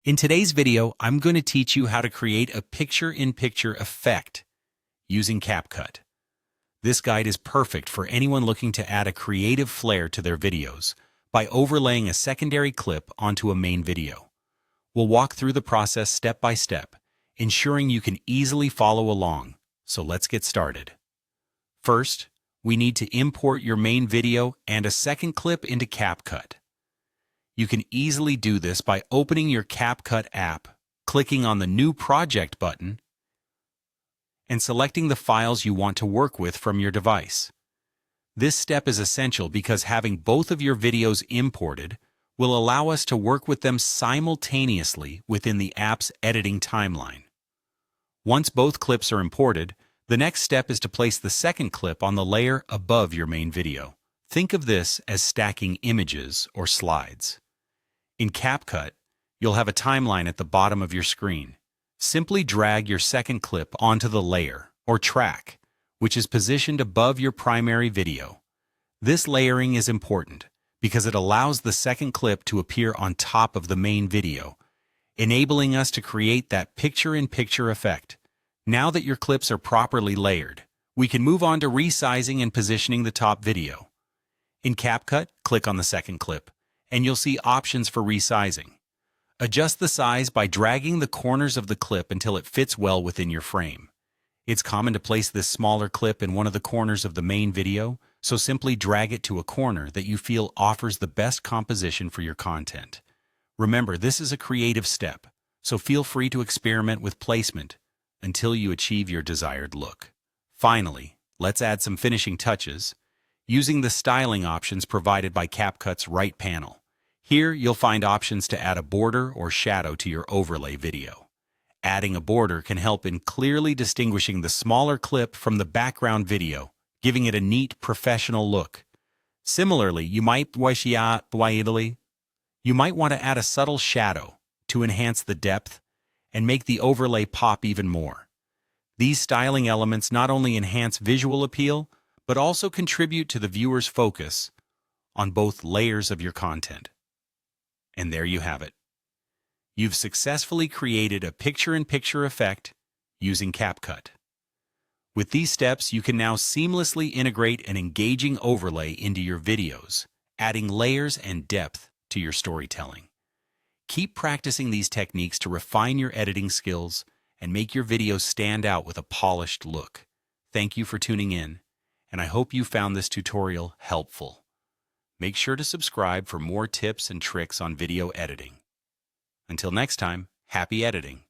In today's video, I'm going to teach you how to create a picture-in-picture effect using CapCut. This guide is perfect for anyone looking to add a creative flair to their videos by overlaying a secondary clip onto a main video. We'll walk through the process step by step, ensuring you can easily follow along. So let's get started. First, we need to import your main video and a second clip into CapCut. You can easily do this by opening your CapCut app, clicking on the New Project button, and selecting the files you want to work with from your device. This step is essential because having both of your videos imported will allow us to work with them simultaneously within the app's editing timeline. Once both clips are imported, the next step is to place the second clip on the layer above your main video. Think of this as stacking images or slides. In CapCut, you'll have a timeline at the bottom of your screen. Simply drag your second clip onto the layer, or track, which is positioned above your primary video. This layering is important because it allows the second clip to appear on top of the main video, enabling us to create that picture-in-picture effect. Now that your clips are properly layered, we can move on to resizing and positioning the top video. In CapCut, click on the second clip, and you'll see options for resizing. Adjust the size by dragging the corners of the clip until it fits well within your frame. It's common to place this smaller clip in one of the corners of the main video, so simply drag it to a corner that you feel offers the best composition for your content. Remember, this is a creative step, so feel free to experiment with placement until you achieve your desired look. Finally, let's add some finishing touches using the styling options provided by CapCut's right panel. Here, you'll find options to add a border or shadow to your overlay video. Adding a border can help in clearly distinguishing the smaller clip from the background video, giving it a neat, professional look. Similarly, you might want to add a subtle shadow to enhance the depth and make the overlay pop even more. These styling elements not only enhance visual appeal, but also contribute to the viewer's focus on both layers of your content. And there you have it. You've successfully created a picture-in-picture effect using CapCut. With these steps, you can now seamlessly integrate an engaging overlay into your videos, adding layers and depth to your storytelling. Keep practicing these techniques to refine your editing skills and make your videos stand out with a polished look. Thank you for tuning in, and I hope you found this tutorial helpful. Make sure to subscribe for more tips and tricks on video editing. Until next time, happy editing!